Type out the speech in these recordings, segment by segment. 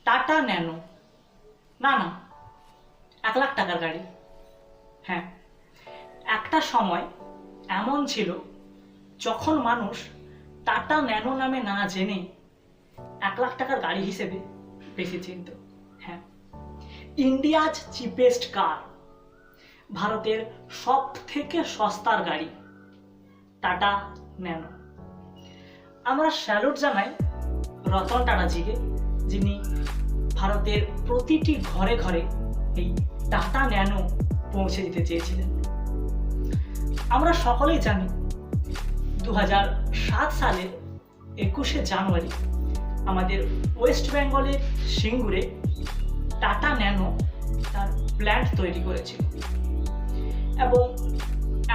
Tata nano, না 1,00,000 টাকার গাড়ি। হ্যাঁ, একটা সময় এমন ছিল যখন মানুষ টাটা ন্যানো নামে না জেনে 1,00,000 টাকার গাড়ি হিসেবে বেশি চিনত। হ্যাঁ, ইন্ডিয়াজ চিপেস্ট কার, ভারতের সব থেকে সস্তার গাড়ি টাটা ন্যানো। আমরা স্যালুট জানাই রতন টাটাজিকে, যিনি ভারতের প্রতিটি ঘরে ঘরে এই টাটা ন্যানো পৌঁছে দিতে চেয়েছিলেন। আমরা সকলেই জানি 2007 সালের 21শে জানুয়ারি আমাদের ওয়েস্ট বেঙ্গলের সিঙ্গুরে টাটা ন্যানো তার প্ল্যান্ট তৈরি করেছিল এবং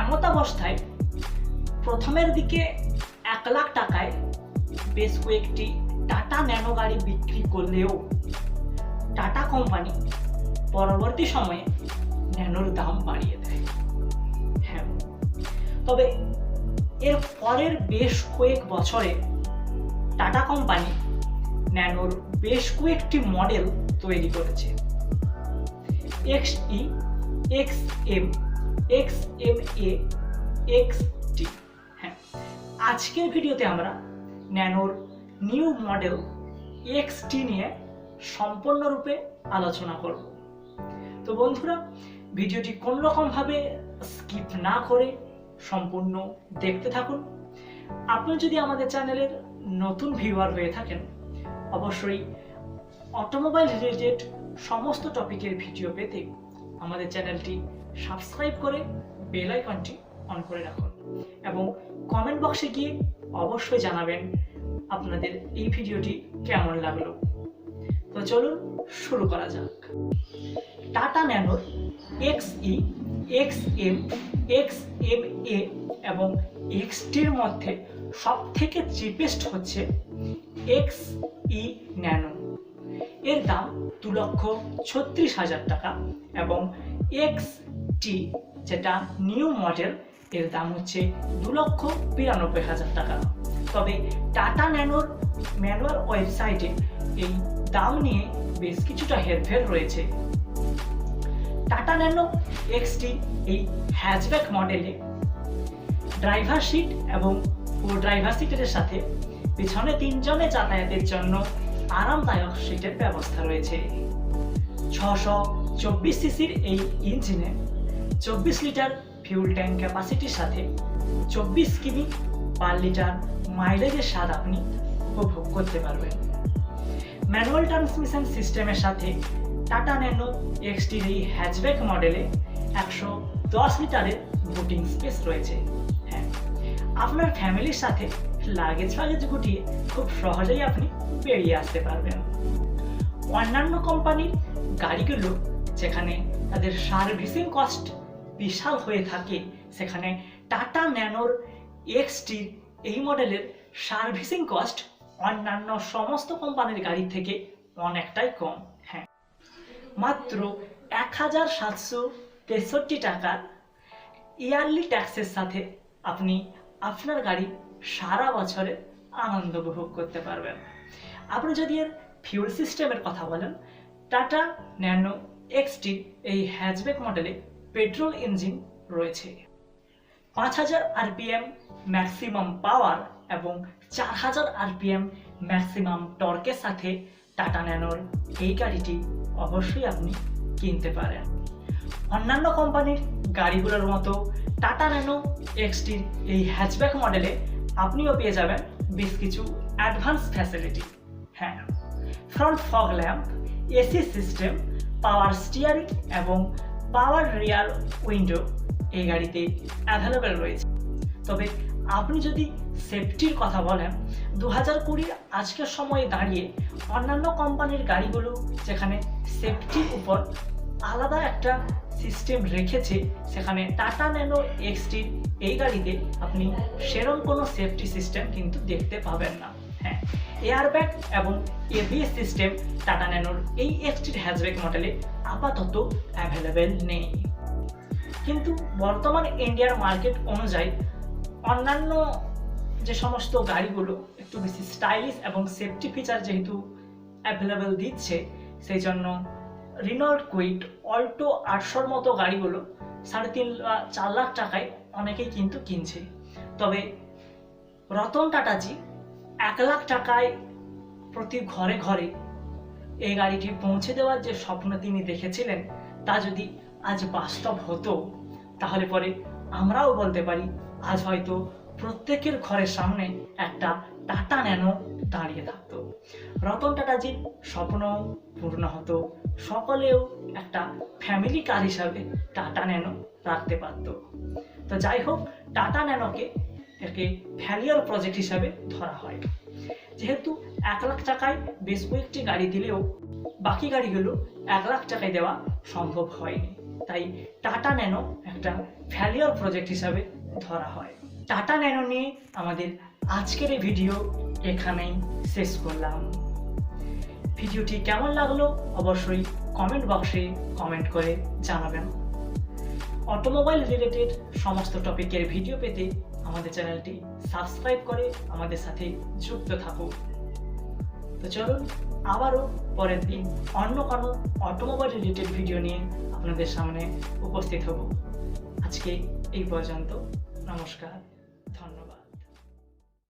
এমতাবস্থায় প্রথমের দিকে 1,00,000 টাকায় বেশ কয়েকটি টাটা ন্যানো গাড়ি বিক্রি করলেও টাটা কোম্পানি পরবর্তী সময়ে ন্যানোর দাম বাড়িয়ে দেয়। হ্যাঁ, তবে এর পরের বেশ কয়েক বছরে টাটা কোম্পানি ন্যানোর বেশ কয়েকটি মডেল তৈরি করেছে। XE, XM, XMA, XT। হ্যাঁ, আজকের ভিডিওতে আমরা ন্যানোর নিউ মডেল XT নিয়ে সম্পূর্ণরূপে আলোচনা করব। তো বন্ধুরা, ভিডিওটি কোনো রকমভাবে স্কিপ না করে সম্পূর্ণ দেখতে থাকুন। আপনি যদি আমাদের চ্যানেলের নতুন ভিউয়ার হয়ে থাকেন, অবশ্যই অটোমোবাইল রিলেটেড সমস্ত টপিকের ভিডিও পেতে আমাদের চ্যানেলটি সাবস্ক্রাইব করে বেল আইকনটি অন করে রাখুন এবং কমেন্ট বক্সে গিয়ে অবশ্যই জানাবেন আপনাদের এই ভিডিওটি কেমন লাগলো। তো চলুন শুরু করা যাক। টাটা ন্যানোর XE, XM, XMA এবং XTর মধ্যে সব থেকে চিপেস্ট হচ্ছে XE ন্যানো। এর দাম 2,36,000 টাকা এবং XT যেটা নিউ মডেল, এর দাম হচ্ছে 2,92,000 টাকা। তবে টাটা ন্যানোর ম্যানুয়াল ওয়েবসাইটে এই দাম নিয়ে বেশ কিছুটা হেরফের রয়েছে। টাটা ন্যানো XT এই হ্যাচব্যাক মডেলে ড্রাইভার সিট এবং ড্রাইভার সিটের সাথে পিছনে 3 জনে যাতায়াতের জন্য আরামদায়ক সিটের ব্যবস্থা রয়েছে। 624 সিসির এই ইঞ্জিনে 24 লিটার ফিউল ট্যাঙ্ক ক্যাপাসিটির সাথে 24 কিমি পার লিটার মাইলেজের স্বাদ আপনি উপভোগ করতে পারবেন। ম্যানুয়াল ট্রান্সমিশন সিস্টেমের সাথে টাটা ন্যানো XTর এই হ্যাচব্যাক মডেলে 110 লিটারের বুটিং স্পেস রয়েছে। হ্যাঁ, আপনার ফ্যামিলির সাথে লাগেজ গুটিয়ে খুব সহজেই আপনি বেরিয়ে আসতে পারবেন। অন্যান্য কোম্পানির গাড়িগুলো যেখানে তাদের সার্ভিসিং কস্ট বিশাল হয়ে থাকে, সেখানে টাটা ন্যানোর XTর এই মডেলের সার্ভিসিং কস্ট অন্যান্য সমস্ত কোম্পানির গাড়ি থেকে অনেকটাই কম। হ্যাঁ, মাত্র 1,763 টাকার ইয়ারলি ট্যাক্সের সাথে আপনি আপনার গাড়ি সারা বছরে আনন্দ উপভোগ করতে পারবেন। আপনি যদি এর ফিউল সিস্টেমের কথা বলেন, টাটা ন্যানো XT এই হ্যাচব্যাক মডেলে পেট্রোল ইঞ্জিন রয়েছে। 5,000 RPM ম্যাক্সিমাম পাওয়ার এবং 4,000 RPM ম্যাক্সিমাম টর্কের সাথে টাটা ন্যানোর এই গাড়িটি অবশ্যই আপনি কিনতে পারেন। অন্যান্য কোম্পানির গাড়িগুলোর মতো টাটা ন্যানো XTর এই হ্যাচব্যাক মডেলে আপনিও পেয়ে যাবেন বেশ কিছু অ্যাডভান্স ফ্যাসিলিটি। হ্যাঁ, front fog lamp, AC system, power steering এবং পাওয়ার রিয়ার উইন্ডো এই গাড়িতে অ্যাভেলেবেল রয়েছে। তবে আপনি যদি সেফটির কথা বলেন, 2020 আজকের সময়ে দাঁড়িয়ে অন্যান্য কোম্পানির গাড়িগুলো যেখানে সেফটির উপর আলাদা একটা সিস্টেম রেখেছে, সেখানে টাটা ন্যানো XTর এই গাড়িতে আপনি সেরকম কোনো সেফটি সিস্টেম কিন্তু দেখতে পাবেন না। হ্যাঁ, এয়ারব্যাগ এবং ABS সিস্টেম টাটা ন্যানোর এই XTর হ্যাচব্যাক মডেলে আপাতত অ্যাভেলেবেল নেই। কিন্তু বর্তমান ইন্ডিয়ার মার্কেট অনুযায়ী অন্যান্য যে সমস্ত গাড়িগুলো একটু বেশি স্টাইলিশ এবং সেফটি ফিচার যেহেতু অ্যাভেলেবেল দিচ্ছে, সেই জন্য রিনল্ট কুইট অল্টো 800-র মতো গাড়িগুলো 3.5 বা 4 লাখ টাকায় অনেকেই কিন্তু কিনছে। তবে রতন টাটাজি 1 লাখ টাকায় প্রতি ঘরে ঘরে এই গাড়িটি পৌঁছে দেওয়ার যে স্বপ্ন তিনি দেখেছিলেন, তা যদি আজ বাস্তব হতো, তাহলে পরে আমরাও বলতে পারি আজ হয়তো প্রত্যেকের ঘরের সামনে একটা টাটা ন্যানো দাঁড়িয়ে থাকতো। রতন টাটাজির স্বপ্ন পূর্ণ হতো, সকলেও একটা ফ্যামিলি কার হিসাবে টাটা ন্যানো রাখতে পারত। তো যাই হোক, টাটা ন্যানোকে একে ফেলিয়ার প্রজেক্ট হিসাবে ধরা হয়। যেহেতু 1 লাখ টাকায় বেশ কয়েকটি গাড়ি দিলেও বাকি গাড়িগুলো 1 লাখ টাকায় দেওয়া সম্ভব হয়নি, তাই টাটা ন্যানো একটা ফেলিয়ার প্রজেক্ট হিসাবে ধরা হয়। টাটা ন্যানো নিয়ে আমাদের আজকের এই ভিডিও এখানেই শেষ করলাম। ভিডিওটি কেমন লাগলো অবশ্যই কমেন্ট বক্সে কমেন্ট করে জানাবেন। অটোমোবাইল রিলেটেড সমস্ত টপিকের ভিডিও পেতে আমাদের চ্যানেলটি সাবস্ক্রাইব করে আমাদের সাথে যুক্ত থাকুন। তো চলুন আবারও পরের দিন অন্য কোনো অটোমোবাইল রিলেটেড ভিডিও নিয়ে আপনাদের সামনে উপস্থিত হব। আজকে এই পর্যন্ত, নমস্কার, ধন্যবাদ।